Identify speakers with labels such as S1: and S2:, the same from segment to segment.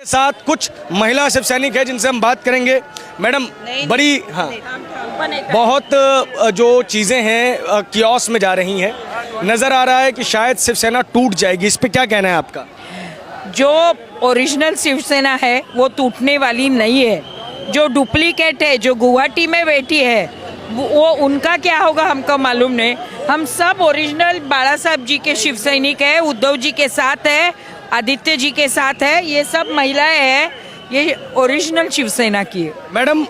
S1: साथ कुछ महिला शिव सैनिक है जिनसे हम बात करेंगे। मैडम, बड़ी बहुत जो चीज़ें हैं कियोस्क में जा रही हैं, नज़र आ रहा है कि शायद शिवसेना टूट जाएगी, इस पे क्या कहना है आपका?
S2: जो ओरिजिनल शिवसेना है वो टूटने वाली नहीं है। जो डुप्लीकेट है, जो गुवाहाटी में बैठी है, वो उनका क्या होगा हमको मालूम नहीं। हम सब ओरिजिनल बाला साहब जी के शिव सैनिक है, उद्धव जी के साथ है, आदित्य जी के साथ है, ये सब महिलाएं हैं, ये ओरिजिनल शिवसेना की है।
S1: मैडम,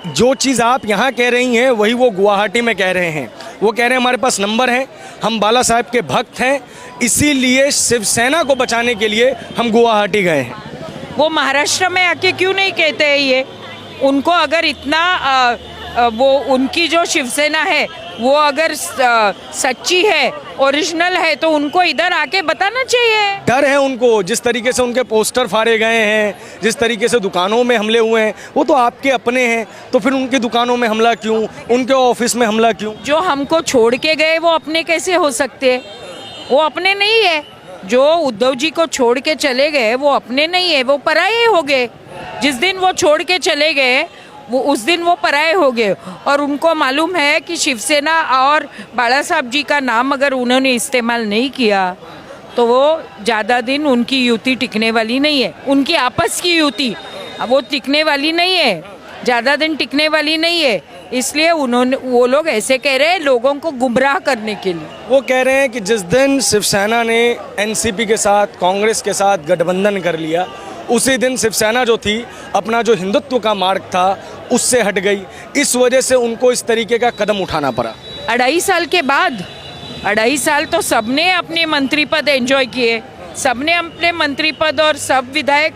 S1: जो चीज़ आप यहाँ कह रही हैं वही वो गुवाहाटी में कह रहे हैं। वो कह रहे हैं हमारे पास नंबर है, हम बाला साहब के भक्त हैं, इसीलिए शिवसेना को बचाने के लिए हम गुवाहाटी गए हैं।
S2: वो महाराष्ट्र में आके क्यों नहीं कहते हैं ये? उनको अगर इतना वो उनकी जो शिवसेना है वो अगर सच्ची है, ओरिजिनल है, तो उनको इधर आके बताना चाहिए।
S1: डर है उनको, जिस तरीके से उनके पोस्टर फाड़े गए हैं, जिस तरीके से दुकानों में हमले हुए हैं, वो तो आपके अपने हैं, तो फिर उनकी दुकानों में हमला क्यों, उनके ऑफिस में हमला क्यों?
S2: जो हमको छोड़ के गए वो अपने कैसे हो सकते हैं? वो अपने नहीं है। जो उद्धव जी को छोड़ के चले गए वो अपने नहीं है, वो पराये हो गए। जिस दिन वो छोड़ के चले गए वो उस दिन वो पराये हो गए, और उनको मालूम है कि शिवसेना और बाला साहब जी का नाम अगर उन्होंने इस्तेमाल नहीं किया तो वो ज़्यादा दिन उनकी युति टिकने वाली नहीं है। उनकी आपस की युति वो टिकने वाली नहीं है, ज़्यादा दिन टिकने वाली नहीं है। इसलिए वो लोग ऐसे कह रहे हैं लोगों को गुमराह करने के लिए।
S1: वो कह रहे हैं कि जिस दिन शिवसेना ने एनसीपी के साथ, कांग्रेस के साथ गठबंधन कर लिया, उसी दिन शिवसेना जो थी अपना जो हिंदुत्व का मार्ग था उससे हट गई। इस वजह से उनको इस तरीके का कदम उठाना पड़ा।
S2: 2.5 साल के बाद, 2.5 साल तो सबने अपने मंत्री पद एंजॉय किए, सबने अपने मंत्री पद और सब विधायक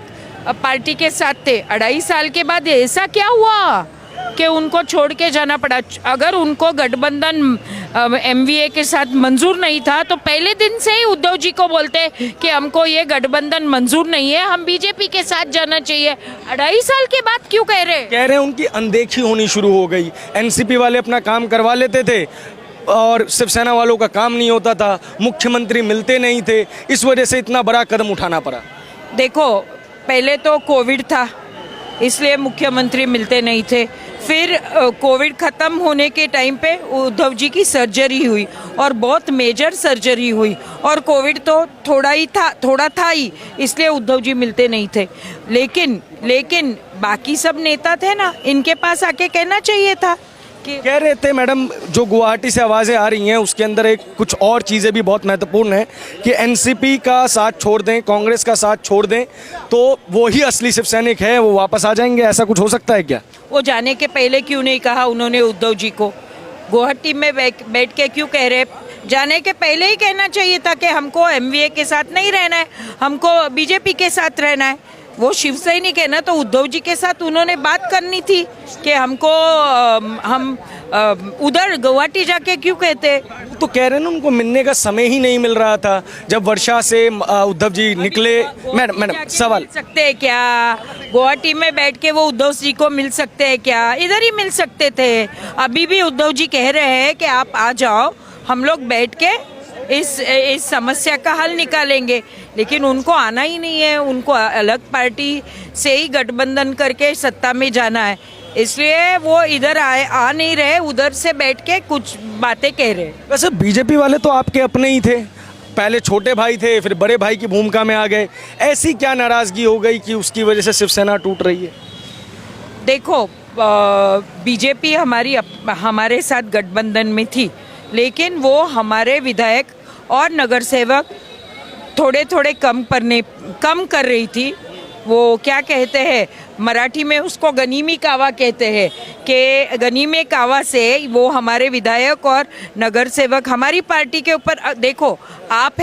S2: पार्टी के साथ थे। 2.5 साल के बाद ऐसा क्या हुआ कि उनको छोड़ के जाना पड़ा? अगर उनको गठबंधन एमवीए के साथ मंजूर नहीं था तो पहले दिन से ही उद्धव जी को बोलते कि हमको ये गठबंधन मंजूर नहीं है, हम बीजेपी के साथ जाना चाहिए। 2.5 साल के बाद क्यों कह रहे हैं?
S1: उनकी अनदेखी होनी शुरू हो गई। एनसीपी वाले अपना काम करवा लेते थे और शिवसेना वालों का काम नहीं होता था, मुख्यमंत्री मिलते नहीं थे, इस वजह से इतना बड़ा कदम उठाना पड़ा।
S2: देखो, पहले तो कोविड था इसलिए मुख्यमंत्री मिलते नहीं थे। फिर कोविड ख़त्म होने के टाइम पे उद्धव जी की सर्जरी हुई और बहुत मेजर सर्जरी हुई, और कोविड तो थोड़ा था ही, इसलिए उद्धव जी मिलते नहीं थे। लेकिन बाकी सब नेता थे ना, इनके पास आके कहना चाहिए था।
S1: कह रहे थे मैडम, जो गुवाहाटी से आवाज़ें आ रही हैं उसके अंदर एक कुछ और चीज़ें भी बहुत महत्वपूर्ण हैं कि एनसीपी का साथ छोड़ दें, कांग्रेस का साथ छोड़ दें तो वो ही असली शिव सैनिक है, वो वापस आ जाएंगे। ऐसा कुछ हो सकता है क्या?
S2: वो जाने के पहले क्यों नहीं कहा उन्होंने उद्धव जी को? गुवाहाटी में बैठ के क्यों कह रहे? जाने के पहले ही कहना चाहिए था कि हमको एमवीए के साथ नहीं रहना है, हमको बीजेपी के साथ रहना है। वो शिव सैनिक है ना, तो उद्धव जी के साथ उन्होंने बात करनी थी कि हमको हम उधर गुवाहाटी जाके क्यों कहते?
S1: तो कह रहे हैं ना, उनको मिलने का समय ही नहीं मिल रहा था। जब वर्षा से उद्धव जी निकले। मैडम सवाल,
S2: मिल सकते हैं क्या? गुवाहाटी में बैठ के वो उद्धव जी को मिल सकते हैं क्या? इधर ही मिल सकते थे। अभी भी उद्धव जी कह रहे हैं कि आप आ जाओ, हम लोग बैठ के इस समस्या का हल निकालेंगे, लेकिन उनको आना ही नहीं है। उनको अलग पार्टी से ही गठबंधन करके सत्ता में जाना है, इसलिए वो इधर आ नहीं रहे, उधर से बैठ के कुछ बातें कह रहे।
S1: वैसे बीजेपी वाले तो आपके अपने ही थे, पहले छोटे भाई थे, फिर बड़े भाई की भूमिका में आ गए। ऐसी क्या नाराजगी हो गई कि उसकी वजह से शिवसेना टूट रही है?
S2: देखो, बीजेपी हमारे साथ गठबंधन में थी, लेकिन वो हमारे विधायक और नगर सेवक थोड़े कम कर रही थी। वो क्या कहते हैं मराठी में, उसको गनीमी कावा कहते हैं, कि गनीमे कावा से वो हमारे विधायक और नगर सेवक हमारी पार्टी के ऊपर। देखो, आप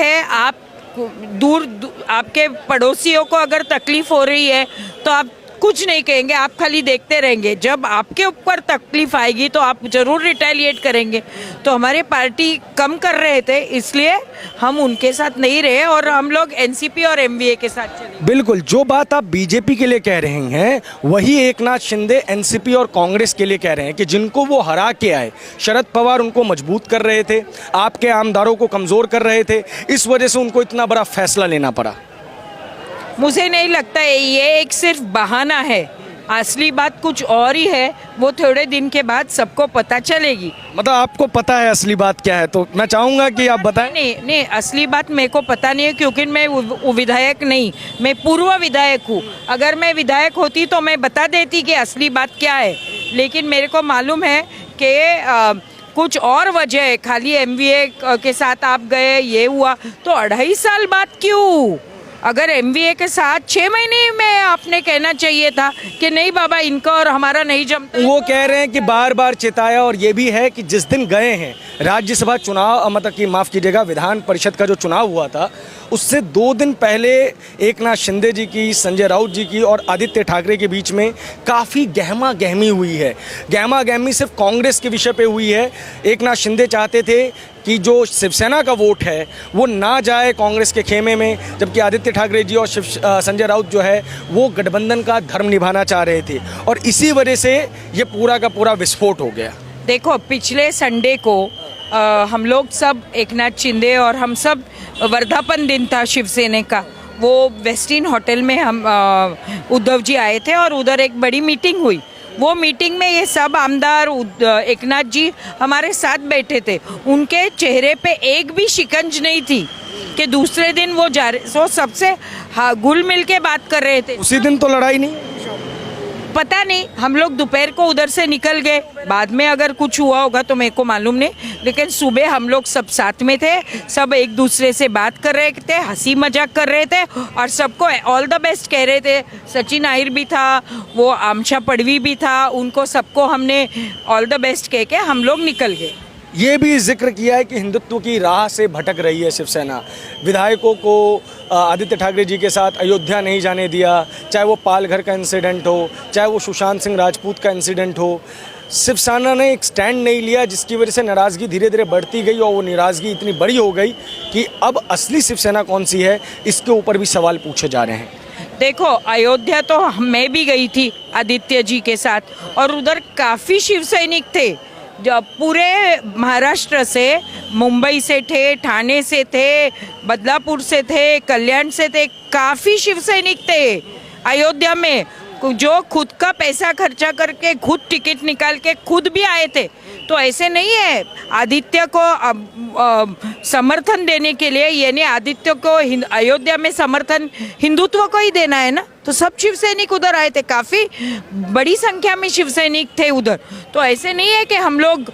S2: आपके पड़ोसियों को अगर तकलीफ हो रही है तो आप कुछ नहीं कहेंगे, आप खाली देखते रहेंगे। जब आपके ऊपर तकलीफ आएगी तो आप जरूर रिटेलिएट करेंगे। तो हमारे पार्टी कम कर रहे थे, इसलिए हम उनके साथ नहीं रहे और हम लोग एनसीपी और एमवीए के साथ चले।
S1: बिल्कुल, जो बात आप बीजेपी के लिए कह रहे हैं वही एकनाथ शिंदे एनसीपी और कांग्रेस के लिए कह रहे हैं कि जिनको वो हरा के आए, शरद पवार उनको मजबूत कर रहे थे, आपके आमदारों को कमज़ोर कर रहे थे, इस वजह से उनको इतना बड़ा फैसला लेना पड़ा।
S2: मुझे नहीं लगता है, ये एक सिर्फ बहाना है। असली बात कुछ और ही है, वो थोड़े दिन के बाद सबको पता चलेगी।
S1: मतलब आपको पता है असली बात क्या है, तो मैं चाहूंगा कि आप बताएं।
S2: नहीं नहीं, असली बात मेरे को पता नहीं है, क्योंकि मैं विधायक नहीं, मैं पूर्व विधायक हूँ। अगर मैं विधायक होती तो मैं बता देती कि असली बात क्या है, लेकिन मेरे को मालूम है कि कुछ और वजह है। खाली एमवीए के साथ आप गए, ये हुआ, तो 2.5 साल बाद क्यों? अगर एमवीए के साथ 6 महीने में आपने कहना चाहिए था कि नहीं बाबा, इनका और हमारा नहीं जमता।
S1: वो कह रहे हैं कि बार बार चिताया, और ये भी है कि जिस दिन गए हैं राज्यसभा चुनाव, मतलब कि माफ़ कीजिएगा, विधान परिषद का जो चुनाव हुआ था, उससे 2 दिन पहले एकनाथ शिंदे जी की, संजय राउत जी की और आदित्य ठाकरे के बीच में काफ़ी गहमा गहमी हुई है। गहमा गहमी सिर्फ कांग्रेस के विषय पे हुई है। एकनाथ शिंदे चाहते थे कि जो शिवसेना का वोट है वो ना जाए कांग्रेस के खेमे में, जबकि आदित्य ठाकरे जी और संजय राउत जो है वो गठबंधन का धर्म निभाना चाह रहे थे, और इसी वजह से ये पूरा का पूरा विस्फोट हो गया।
S2: देखो, पिछले संडे को हम लोग सब, एकनाथ शिंदे और हम सब, वर्धापन दिन था शिवसेना का, वो वेस्टिन होटल में हम उद्धव जी आए थे और उधर एक बड़ी मीटिंग हुई। वो मीटिंग में ये सब आमदार, एकनाथ जी हमारे साथ बैठे थे। उनके चेहरे पे एक भी शिकंज नहीं थी कि दूसरे दिन वो सबसे घुल मिल के बात कर रहे थे।
S1: उसी दिन तो लड़ाई नहीं,
S2: पता नहीं, हम लोग दोपहर को उधर से निकल गए, बाद में अगर कुछ हुआ होगा तो मेरे को मालूम नहीं, लेकिन सुबह हम लोग सब साथ में थे, सब एक दूसरे से बात कर रहे थे, हंसी मजाक कर रहे थे और सबको ऑल द बेस्ट कह रहे थे। सचिन आहिर भी था, वो आमशा पड़वी भी था, उनको सबको हमने ऑल द बेस्ट कह के हम लोग निकल गए।
S1: ये भी जिक्र किया है कि हिंदुत्व की राह से भटक रही है शिवसेना। विधायकों को आदित्य ठाकरे जी के साथ अयोध्या नहीं जाने दिया, चाहे वो पालघर का इंसिडेंट हो, चाहे वो सुशांत सिंह राजपूत का इंसिडेंट हो। शिवसेना ने एक स्टैंड नहीं लिया, जिसकी वजह से नाराज़गी धीरे धीरे बढ़ती गई और वो नाराज़गी इतनी बड़ी हो गई कि अब असली शिवसेना कौन सी है, इसके ऊपर भी सवाल पूछे जा रहे हैं।
S2: देखो, अयोध्या तो मैं भी गई थी आदित्य जी के साथ, और उधर काफ़ी शिव सैनिक थे, जब पूरे महाराष्ट्र से, मुंबई से थे, ठाणे से थे, बदलापुर से थे, कल्याण से थे, काफ़ी शिव सैनिक थे अयोध्या में, जो खुद का पैसा खर्चा करके, खुद टिकट निकाल के खुद भी आए थे। तो ऐसे नहीं है, आदित्य को समर्थन देने के लिए, यानी आदित्य को अयोध्या में समर्थन हिंदुत्व को ही देना है ना, तो सब शिव सैनिक उधर आए थे, काफ़ी बड़ी संख्या में शिव सैनिक थे उधर। तो ऐसे नहीं है कि हम लोग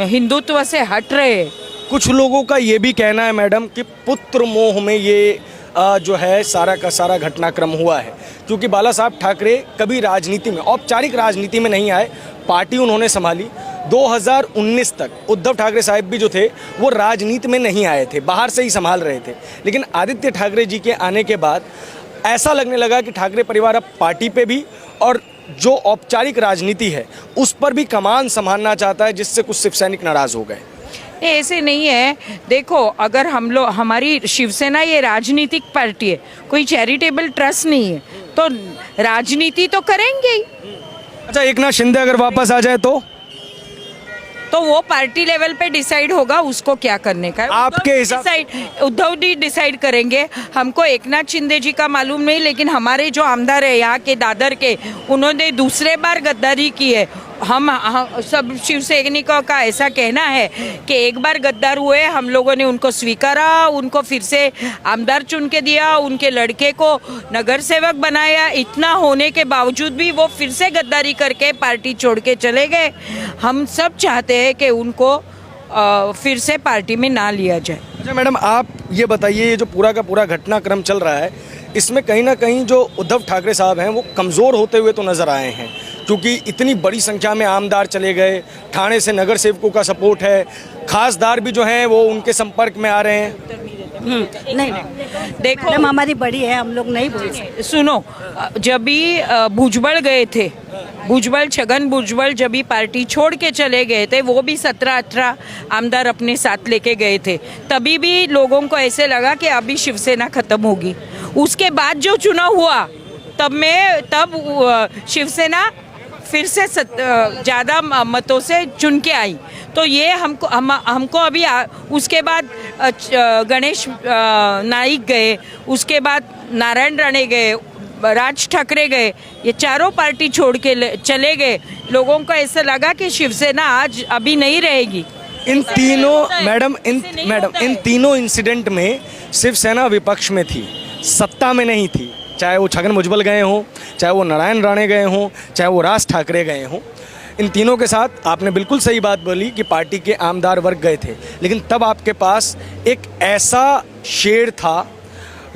S2: हिंदुत्व से हट रहे हैं।
S1: कुछ लोगों का ये भी कहना है मैडम कि पुत्र मोह में ये जो है सारा का सारा घटनाक्रम हुआ है, क्योंकि बाला साहब ठाकरे कभी राजनीति में, औपचारिक राजनीति में नहीं आए, पार्टी उन्होंने संभाली। 2019 तक उद्धव ठाकरे साहब भी जो थे वो राजनीति में नहीं आए थे, बाहर से ही संभाल रहे थे। लेकिन आदित्य ठाकरे जी के आने के बाद ऐसा लगने लगा कि ठाकरे परिवार अब पार्टी पे भी और जो औपचारिक राजनीति है उस पर भी कमान संभालना चाहता है, जिससे कुछ शिव सैनिक नाराज़ हो गए।
S2: ऐसे नहीं है। देखो, अगर हम लोग, हमारी शिवसेना ये राजनीतिक पार्टी है, कोई चैरिटेबल ट्रस्ट नहीं है, तो राजनीति तो करेंगे ही।
S1: अच्छा, एकनाथ शिंदे अगर वापस आ जाए तो
S2: वो पार्टी लेवल पे डिसाइड होगा उसको क्या करने का है।
S1: आपके हिसाब,
S2: उद्धव जी डिसाइड करेंगे। हमको एकनाथ शिंदे जी का मालूम नहीं, लेकिन हमारे जो आमदार है यहाँ के, दादर के, उन्होंने दूसरे बार गद्दारी की है। हम सब शिव सैनिकों का ऐसा कहना है कि एक बार गद्दार हुए, हम लोगों ने उनको स्वीकारा, उनको फिर से आमदार चुन के दिया, उनके लड़के को नगर सेवक बनाया, इतना होने के बावजूद भी वो फिर से गद्दारी करके पार्टी छोड़ के चले गए। हम सब चाहते हैं कि उनको फिर से पार्टी में ना लिया जाए।
S1: अच्छा मैडम, आप ये बताइए, ये जो पूरा का पूरा घटनाक्रम चल रहा है, इसमें कहीं ना कहीं जो उद्धव ठाकरे साहब हैं वो कमज़ोर होते हुए तो नज़र आए हैं, क्योंकि इतनी बड़ी संख्या में आमदार चले गए, ठाणे से नगर सेवकों का सपोर्ट है, खासदार भी जो हैं वो उनके संपर्क में आ रहे हैं।
S3: नहीं,
S2: देखो
S3: मैडम हमारी बड़ी है, हम लोग नहीं बोल सकते।
S2: सुनो, जब भी भुजबल गए थे, भुजबल, छगन भुजबल जब भी पार्टी छोड़ के चले गए थे, वो भी 17-18 आमदार अपने साथ लेके गए थे, तभी भी लोगों को ऐसे लगा कि अभी शिवसेना खत्म होगी। उसके बाद जो चुनाव हुआ, तब शिवसेना फिर से ज़्यादा मतों से चुन के आई। तो ये हमको अभी उसके बाद गणेश नाइक गए, उसके बाद नारायण राणे गए, राज ठाकरे गए, ये चारों पार्टी छोड़ के चले गए। लोगों को ऐसा लगा कि शिवसेना आज अभी नहीं रहेगी।
S1: इन तीनों मैडम इन तीनों इंसिडेंट में शिवसेना विपक्ष में थी, सत्ता में नहीं थी। चाहे वो छगन भुजबल गए हों, चाहे वो नारायण राणे गए हों, चाहे वो राज ठाकरे गए हों, इन तीनों के साथ आपने बिल्कुल सही बात बोली कि पार्टी के आमदार वर्ग गए थे। लेकिन तब आपके पास एक ऐसा शेर था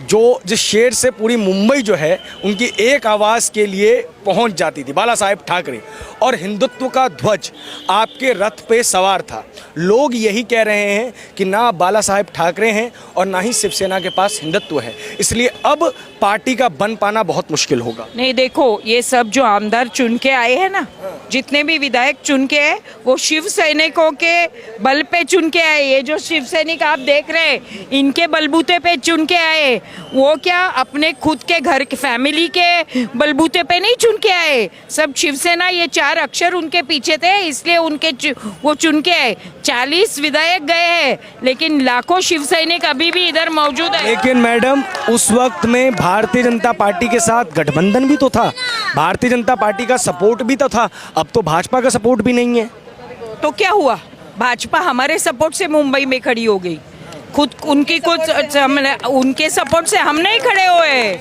S1: जो जिस शेर से पूरी मुंबई जो है उनकी एक आवाज़ के लिए पहुंच जाती थी, बाला साहेब ठाकरे। और हिंदुत्व का ध्वज आपके रथ पे सवार था। लोग यही कह रहे हैं कि ना बाला साहेब ठाकरे हैं और ना ही शिवसेना के पास हिंदुत्व है, इसलिए अब पार्टी का बन पाना बहुत मुश्किल होगा।
S2: नहीं, देखो ये सब जो आमदार चुन के आए हैं ना, जितने भी विधायक चुन के आए वो शिव सैनिकों के बल पे चुन के आए। ये जो शिव सैनिक आप देख रहे हैं, इनके बलबूते पे चुन के आए। वो क्या अपने खुद के घर के फैमिली के बलबूते पे नहीं चुन के आए। सब शिवसेना, ये 4 अक्षर उनके पीछे थे, इसलिए वो चुन के आए। 40 विधायक गए हैं, लेकिन लाखों शिव सैनिक अभी भी इधर मौजूद है।
S1: लेकिन मैडम उस वक्त में भारतीय जनता पार्टी के साथ गठबंधन भी तो था, भारतीय जनता पार्टी का सपोर्ट भी तो था। अब तो भाजपा का सपोर्ट भी नहीं है। तो
S2: क्या हुआ? भाजपा हमारे सपोर्ट से मुंबई में खड़ी हो गई। खुद उनकी कुछ उनके सपोर्ट से हम नहीं खड़े हुए।